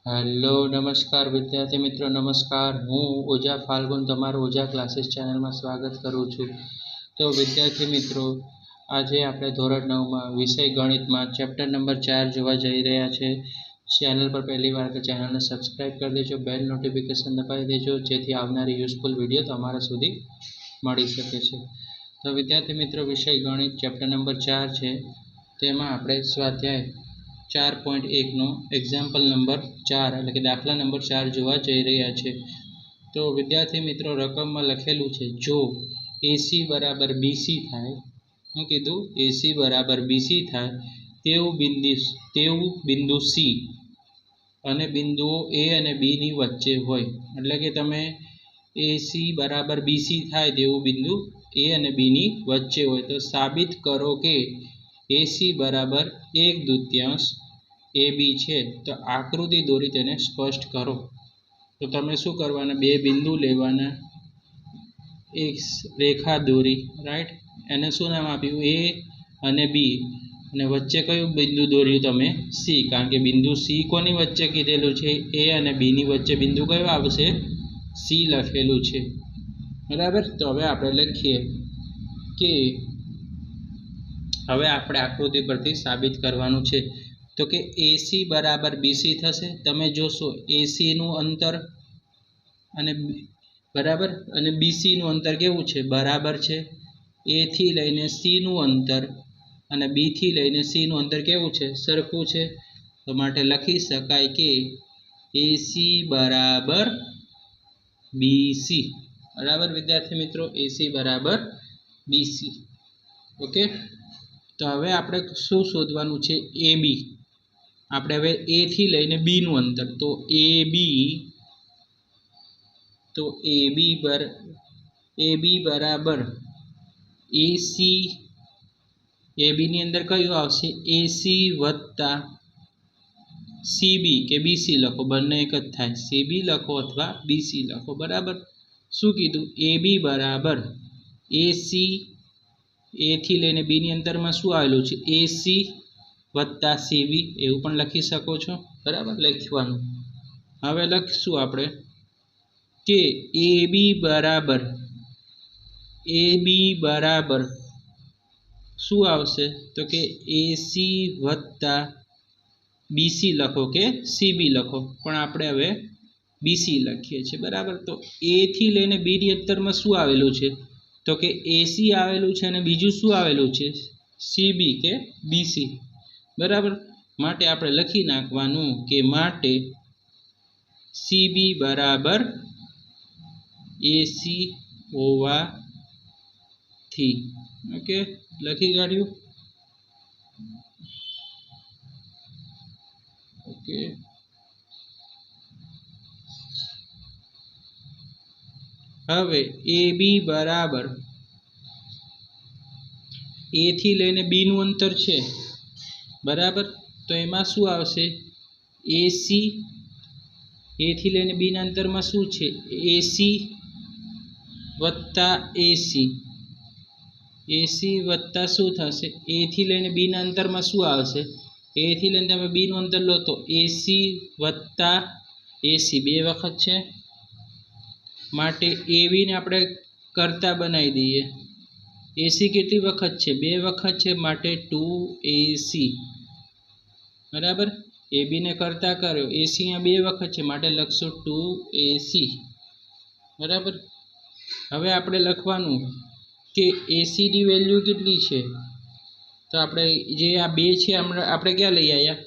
Hello નમસ્કાર વિદ્યાર્થી મિત્રો, નમસ્કાર. હું ઓજા ફાલ્ગુન તમારું ઓજા ક્લાસીસ ચેનલમાં સ્વાગત કરું છું. તો વિદ્યાર્થી મિત્રો, આજે આપણે ધોરણ 9માં વિષય ગણિતમાં ચેપ્ટર નંબર 4 જોવા જઈ રહ્યા છે. ચેનલ પર પહેલી વાર ચેનલને સબસ્ક્રાઈબ કરી દેજો, બેલ નોટિફિકેશન દબાવી દેજો, જેથી આવનારી યુઝફુલ વિડીયો તમારા સુધી મળી શકે છે. તો વિદ્યાર્થી મિત્રો, વિષય ગણિત ચેપ્ટર નંબર 4 છે. તેમાં આપણે સ્વાધ્યાય 4.1નો એક્ઝામ્પલ નંબર 4 એટલે કે દાખલા નંબર 4 જોવા જઈ રહ્યા છે. તો વિદ્યાર્થી મિત્રો, રકમમાં લખેલું છે, જો એસી બરાબર બીસી થાય, શું કીધું? એસી બરાબર બીસી થાય તેવું બિંદુ સી અને બિંદુઓ એ અને બીની વચ્ચે હોય. એટલે કે તમે એસી બરાબર બીસી થાય તેવું બિંદુ એ અને બીની વચ્ચે હોય તો સાબિત કરો કે એસી બરાબર 1/2 એ બી છે. તો આકૃતિ દોરી તેને સ્પષ્ટ કરો. તો તમે શું કરવાના? બે બિંદુ લેવાના, એક રેખા દોરી, રાઈટ. એને શું નામ આપ્યું? એ અને બી. અને વચ્ચે કયું બિંદુ દોર્યું તમે? સી. કારણ કે બિંદુ સી કોની વચ્ચે કીધેલું છે? એ અને બીની વચ્ચે બિંદુ કયું આવશે? સી લખેલું છે, બરાબર. તો હવે આપણે લખીએ કે હવે આપણે આકૃતિ પરથી સાબિત કરવાનું છે. તો કે એસી બરાબર બીસી થશે. તમે જોશો એસીનું અંતર અને બરાબર અને બીસીનું અંતર કેવું છે? બરાબર છે. એથી લઈને સીનું અંતર અને બીથી લઈને સીનું અંતર કેવું છે? સરખું છે. તો માટે લખી શકાય કે એસી બરાબર બીસી. બરાબર વિદ્યાર્થી મિત્રો, એસી બરાબર બીસી. ઓકે. તો હવે આપણે શું શોધવાનું છે? એ બી. આપણે હવે એ થી લઈને બીનું અંતર, તો એ બી બરાબર એસી. એ બીની અંદર કયું આવશે? એસી વત્તા સીબી કે બીસી લખો, બંને એક જ થાય. સીબી લખો અથવા બીસી લખો, બરાબર. શું કીધું? એ બી બરાબર એસી. એથી લઈને બીની અંતરમાં શું આવેલું છે? એસી વત્તા સીબી, એવું પણ લખી શકો છો, બરાબર. લખવાનું હવે લખીશું આપણે કે એ બી બરાબર શું આવશે? તો કે એસી વત્તા બીસી લખો કે સીબી લખો, પણ આપણે હવે બીસી લખીએ છીએ, બરાબર. તો એ થી લઈને બીની અંતરમાં શું આવેલું છે? તો કે એસી આવેલું છે અને બીજું શું આવેલું છે? સીબી કે બીસી, બરાબર. માટે આપણે લખી નાખવાનું કે માટે સીબી બરાબર એસી હોવાથી. ઓકે, લખી કાઢ્યું. ઓકે, હવે એ બી બરાબર એ થી લઈને બીનું અંતર છે, બરાબર. તો એમાં શું આવશે? એસી. એ થી લઈને બીના અંતરમાં શું છે? એસી વત્તા એસી. એસી વત્તા શું થશે? એ થી લઈને બીના અંતરમાં શું આવશે? એ થી લઈને તમે બીનું અંતર લો તો એસી વત્તા એસી, બે વખત છે. માટે એવીને આપણે કરતા બનાવી દઈએ. એસી કેટલી વખત છે? બે વખત છે, માટે 2AC, બરાબર. એ બીને કરતા કર્યો, એસી અહીંયા બે વખત છે, માટે લખશું 2AC, બરાબર. હવે આપણે લખવાનું કે એસીની વેલ્યુ કેટલી છે? તો આપણે જે આ બે છે આપણે ક્યાં લઈ આવ્યા?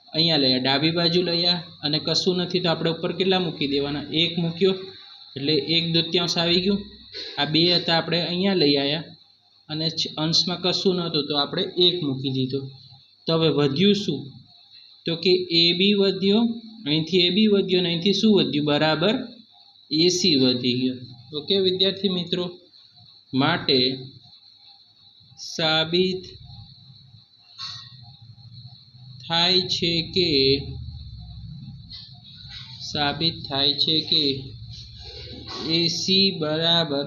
અહીંયા લઈ આવ્યા, ડાબી બાજુ લઈ આવ્યા. અને કશું નથી તો આપણે ઉપર કેટલા મૂકી દેવાના? 1 મૂક્યો એટલે 1/2 આવી ગયું. આ બે હતા આપણે અહીંયા લઈ આવ્યા અને અંશમાં કશું નહોતું તો આપણે 1 મૂકી દીધો. તો હવે વધ્યું શું? તો કે એ બી વધ્યો, અહીંથી એ બી વધ્યો અને અહીંથી શું વધ્યું? બરાબર એસી વધી ગયો. ઓકે વિદ્યાર્થી મિત્રો, માટે સાબિત થાય છે કે એસી બરાબર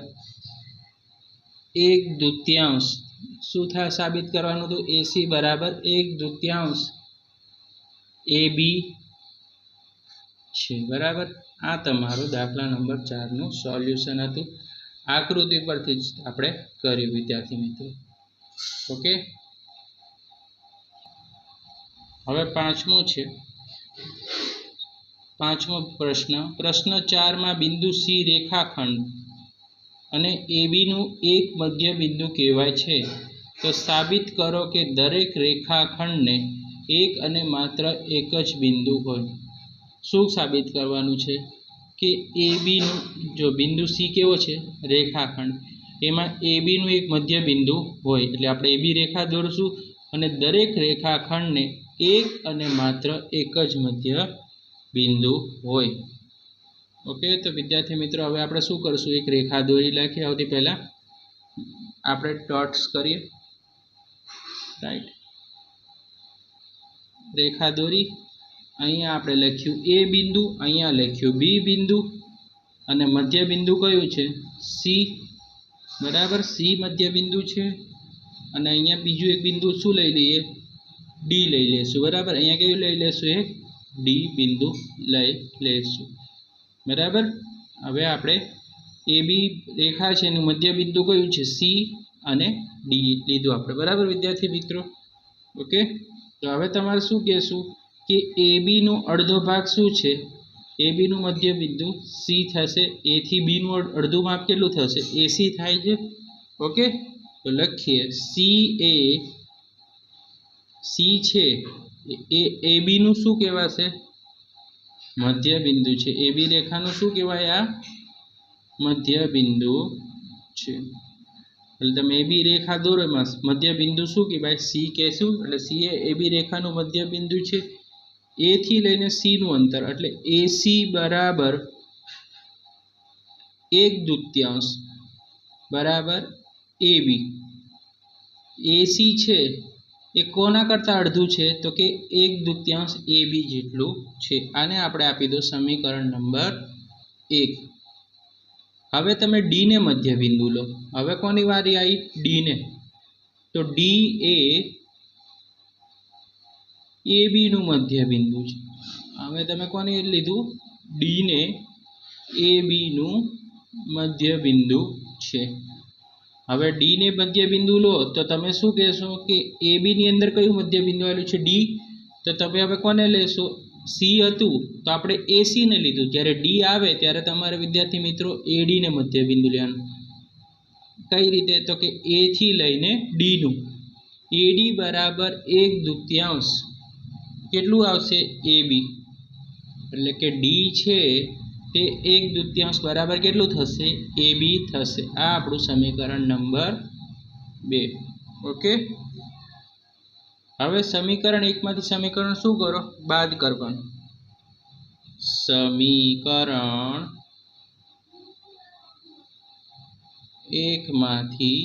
1/2. શું થાય સાબિત કરવાનું? તો એસી બરાબર 1/2 એ બી છે। બરાબર, આ તમારું દાખલા નંબર 4 નું સોલ્યુશન હતું। આકૃતિ પરથી જ આપણે કર્યું વિદ્યાર્થી મિત્રો। ઓકે, હવે પાંચમું છે। પાંચમો પ્રશ્ન, પ્રશ્ન 4 માં બિંદુ સી રેખાખંડ અને એબીનું એક મધ્ય બિંદુ કહેવાય છે, તો સાબિત કરો કે દરેક રેખાખંડને એક અને માત્ર એક જ બિંદુ હોય। શું સાબિત કરવાનું છે કે એબીનું, જો બિંદુ સી કેવો છે રેખાખંડ, એમાં એબીનું એક મધ્ય બિંદુ હોય, એટલે આપણે એબી રેખા દોરશું અને દરેક રેખાખંડને એક અને માત્ર એક જ મધ્ય બિંદુ હોય। ઓકે, તો વિદ્યાર્થી મિત્રો હવે આપણે શું કરશું, એક રેખા દોરી નાખીએ। સૌથી પહેલા આપણે ડોટ્સ કરીએ, રાઈટ, રેખા દોરી। અહીંયા આપણે લખ્યું એ બિંદુ, અહીંયા લખ્યું બી બિંદુ અને મધ્ય બિંદુ કયું છે સી। બરાબર, સી મધ્ય બિંદુ છે અને અહીંયા બીજું એક બિંદુ શું લઈ લઈએ, ડી લઈ લેશું। બરાબર, અહીંયા કેવું લઈ લેશું, એક ડી બિંદુ લઈ લેશું। બરાબર, હવે આપણે એ બી રેખા છે એનું મધ્ય બિંદુ કયું છે સી અને ડી લીધું આપણે। બરાબર વિદ્યાર્થી મિત્રો, ઓકે, તો હવે તમારે શું કહેશું કે એ બીનો અડધો ભાગ શું છે, એ બીનું મધ્ય બિંદુ સી થશે, એ થી બીનું અડધું માપ કેટલું થશે, એસી થાય છે। ઓકે, તો લખીએ સી છે એ બીનું શું કહેવાશે, મધ્ય બિંદુ છે। એ બી રેખાનું શું કહેવાય, આ મધ્ય બિંદુ છે। એટલે તમે એ બી રેખા દોરો, એમાં મધ્ય બિંદુ શું કહેવાય, સી કહેશું। એટલે સી એ બી રેખાનું મધ્ય બિંદુ છે। એ થી લઈને સી નું અંતર એટલે એસી બરાબર 1/2 બરાબર એ બી। એસી છે એ કોના કરતાં અડધું છે, તો કે 1/2 એ બી જેટલું છે। આને આપણે આપી દો સમીકરણ નંબર 1। હવે તમે ડી ને મધ્ય બિંદુ લો। હવે કોની વારી આવી, ડી ને, તો ડી એ બી નું મધ્ય બિંદુ છે। હવે તમે કોને લીધું, ડી ને એ બી નું મધ્ય બિંદુ છે। હવે ડી ને મધ્ય બિંદુ લો તો તમે શું કહેશો કે એ બી ની અંદર કયું મધ્ય બિંદુ આવેલું છે, ડી। તો તમે હવે કોને લેશો, સી હતું તો આપણે એસી ને લીધું, જ્યારે ડી આવે ત્યારે તમારે વિદ્યાર્થી મિત્રો એડી ને મધ્ય બિંદુ લેવાનું। કઈ રીતે, તો કે એ થી લઈને ડી નું એડી બરાબર 1/2 કેટલું આવશે, એ બી, એટલે કે ડી છે તે 1/2 બરાબર કેટલું થશે, એ બી થશે। આ આપણું સમીકરણ નંબર 2। ઓકે, હવે સમીકરણ 1 માંથી સમીકરણ શું કરો, બાદ કરવાનું। સમીકરણ 1 માંથી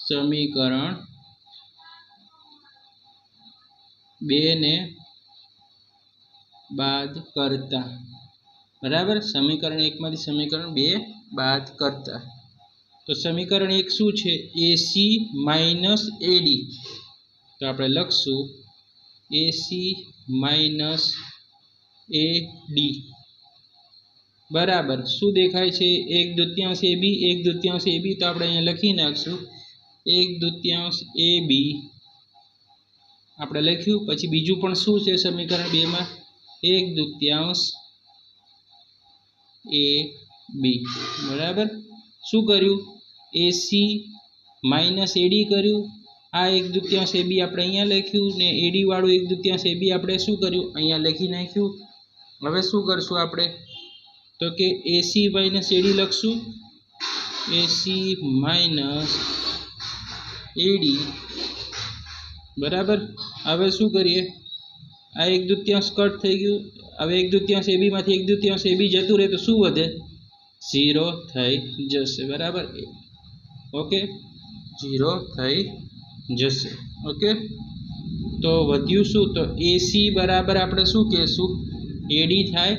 સમીકરણ 2 ને બાદ કરતા। બરાબર, સમીકરણ 1 માંથી સમીકરણ 2 બાદ કરતા, તો સમીકરણ 1 શું છે, એસી માઇનસ એડી, તો આપણે લખશું એસી માઇનસ એડી બરાબર શું દેખાય છે, 1/2 એ બી, 1/2 એ બી, તો આપણે અહીંયા લખી નાખશું 1/2 એ બી આપણે લખ્યું। પછી બીજું પણ શું છે સમીકરણ 2 માં, 1/2 એ બી બરાબર। શું કર્યું, એસી માઇનસ એડી કર્યું, આ 1/2 એ બી આપણે અહીંયા લખ્યું ને એડી વાળું 1/2 એ બી આપણે શું કર્યું, અહીંયા લખી નાખ્યું। હવે શું કરશું આપણે, તો કે એસી માઇનસ એડી લખશું, એસી માઇનસ એડી બરાબર। હવે શું કરીએ, આ 1/2 કટ થઈ ગયું, હવે 1/2 એ બી માંથી 1/2 એ બી જતું રહે તો શું વધે, 0 થઈ જશે। બરાબર, ઓકે, 0 થઈ જશે। ઓકે, તો વધ્યું શું, તો એસી બરાબર આપણે શું કહેશું, એડી થાય,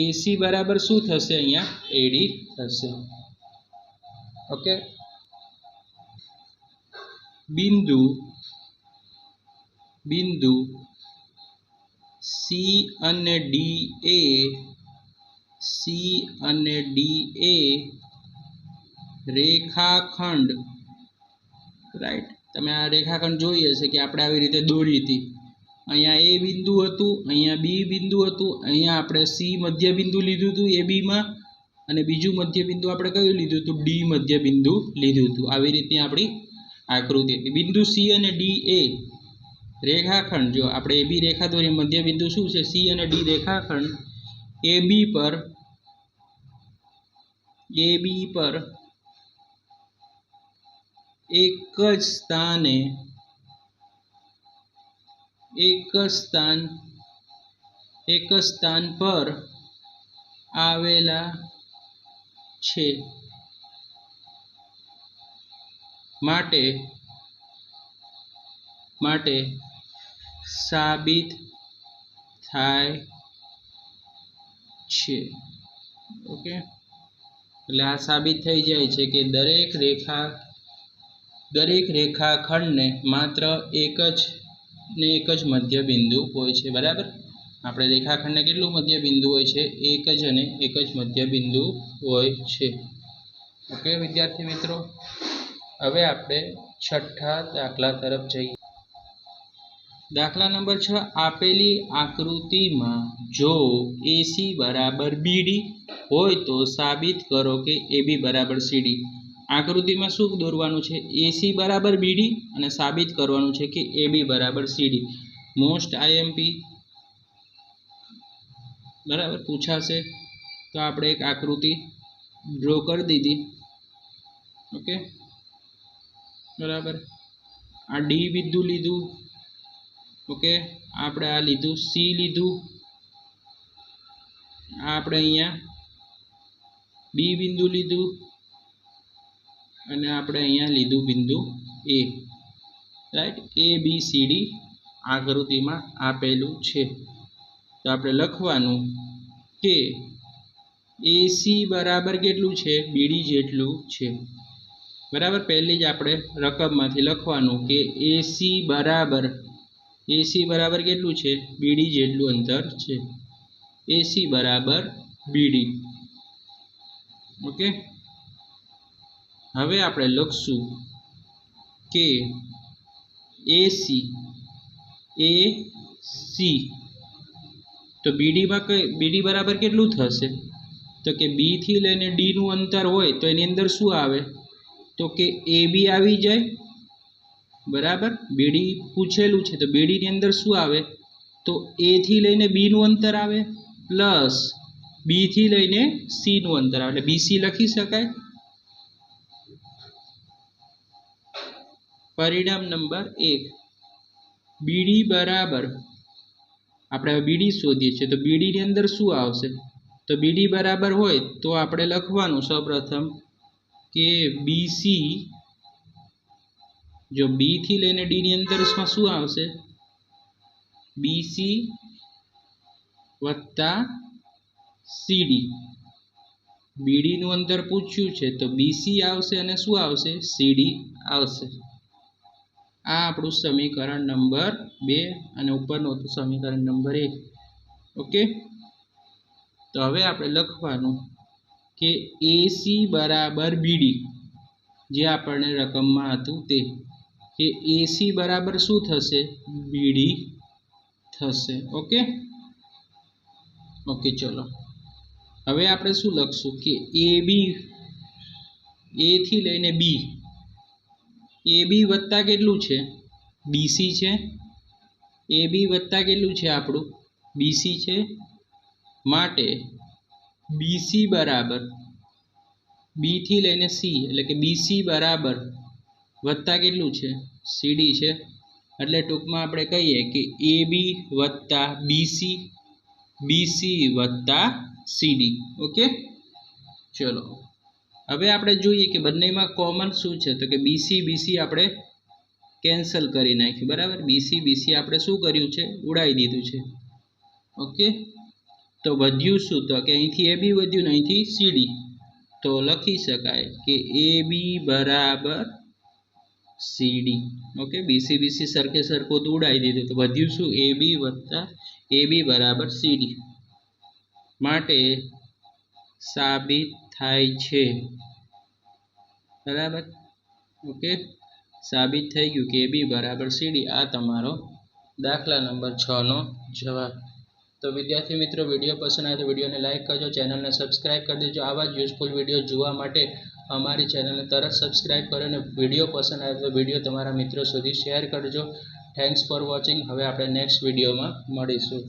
એસી બરાબર શું થશે, અહીંયા એડી થશે। ઓકે, બિંદુ સી અને ડી એ રેખાખંડ, રાઈટ. તમે આ રેખાખંડ જોઈ હશે કે આપણે આવી રીતે દોરી હતી. અહીંયા એ બિંદુ હતું, અહીંયા બી બિંદુ હતું, અહીંયા આપણે સી મધ્ય બિંદુ લીધું હતું એ બીમાં, અને બીજું મધ્ય બિંદુ આપણે કયું લીધું હતું? ડી મધ્ય બિંદુ લીધું હતું. આવી રીતની આપણી આકૃતિ હતી. બિંદુ સી અને ડી એ રેખાખંડ, જો આપણે એ બી રેખા દોરી, મધ્ય બિંદુ શું છે? સી અને ડી રેખાખંડ એ બી પર એક જ સ્થાન પર આવેલા છે, માટે સાબિત થાય છે. ઓકે, એટલે આ સાબિત થઈ જાય છે કે દરેક રેખાખંડને માત્ર એક જ મધ્ય બિંદુ હોય છે. બરાબર, આપણે રેખાખંડને કેટલું મધ્ય બિંદુ હોય છે? એક જ મધ્ય બિંદુ હોય છે. ઓકે વિદ્યાર્થી મિત્રો, હવે આપણે છઠ્ઠા દાખલા તરફ જઈએ. દાખલા નંબર 6. આપેલી આકૃતિમાં જો AC બરાબર BD હોય તો સાબિત કરો કે AB બરાબર CD. આકૃતિમાં શું દોરવાનું છે? AC બરાબર BD અને સાબિત કરવાનું છે કે AB બરાબર CD. મોસ્ટ IMP બરાબર પૂછાશે. તો આપણે એક આકૃતિ ડ્રો કરી દીધી. ઓકે, બરાબર. આ ડી બિંદુ લીધું. ઓકે, આપણે આ લીધું સી લીધું. આપણે અહીંયા બી બિંદુ લીધું અને આપણે અહીંયા લીધું બિંદુ એ. રાઈટ, ABCD આકૃતિમાં આપેલું છે. તો આપણે લખવાનું કે AC બરાબર કેટલું છે? BD જેટલું છે. બરાબર, પહેલી જ આપણે રકમમાંથી લખવાનું કે AC બરાબર કેટલું છે? BD જેટલું અંતર છે. AC બરાબર BD. ઓકે, હવે આપણે લખશું કે AC તો BD બરાબર કેટલું થશે? તો કે B થી લઈને D નું અંતર હોય તો એની અંદર શું આવે? તો કે AB આવી જાય. બરાબર, BD પૂછેલું છે તો BD ની અંદર શું આવે? તો A થી લઈને B નું અંતર આવે પ્લસ B થી લઈને C નું અંતર આવે, એટલે BC લખી શકાય. પરિણામ નંબર 1. BD બરાબર, આપણે BD શોધીએ છીએ તો BD ની અંદર શું આવશે? તો BD બરાબર હોય તો આપણે લખવાનું સૌપ્રથમ કે BC, જો B થી લઈને D ની અંદરમાં શું આવશે? BC વત્તા CD. BD નું અંતર પૂછ્યું છે તો BC આવશે અને શું આવશે? CD આવશે. આ આપણું સમીકરણ નંબર 2 અને ઉપરનું હતું સમીકરણ નંબર 1. ઓકે, તો હવે આપણે લખવાનું કે AC બરાબર BD, જે આપણને રકમમાં હતું તે, કે AC બરાબર શું થશે? BD થશે. ઓકે, ચલો હવે આપણે શું લખશું કે AB, A થી લઈને B, AB વત્તા કેટલું છે? BC છે. AB વત્તા કેટલું છે? આપણું BC છે. માટે BC બરાબર B થી લઈને C, એટલે કે BC બરાબર વત્તા કેટલું છે? CD છે. એટલે ટૂંકમાં આપણે કહીએ કે AB વત્તા BC, BC વત્તા CD. ઓકે, ચલો હવે આપણે જોઈએ કે બંનેમાં કોમન શું છે? તો કે BC આપણે કેન્સલ કરી નાખ્યું. બરાબર, BC આપણે શું કર્યું છે? ઉડાવી દીધું છે. ઓકે, તો વધ્યું શું? તો કે અહીંથી AB વધ્યું ને અહીંથી CD. તો લખી શકાય કે AB બરાબર CD. ઓકે, BC સરખે સરખું તો ઉડાવી દીધું, તો વધ્યું શું? AB વત્તા AB બરાબર CD માટે સાબિત થાય છે. બરાબર, ઓકે, સાબિત થઈ ગયું કે AB બરાબર CD. આ તમારો દાખલા નંબર 6 નો જવાબ. તો વિદ્યાર્થી મિત્રો, વિડીયો પસંદ આવે તો વિડીયોને લાઇક કરજો, ચેનલને સબસ્ક્રાઇબ કરી દેજો. આવા જ યુઝફુલ વિડીયો જોવા માટે અમારી ચેનલને તરત સબસ્ક્રાઇબ કરો અને વિડીયો પસંદ આવે તો વિડીયો તમારા મિત્રો સુધી શેર કરજો. Thanks for watching. હવે આપણે નેક્સ્ટ વિડીયોમાં મળીશું.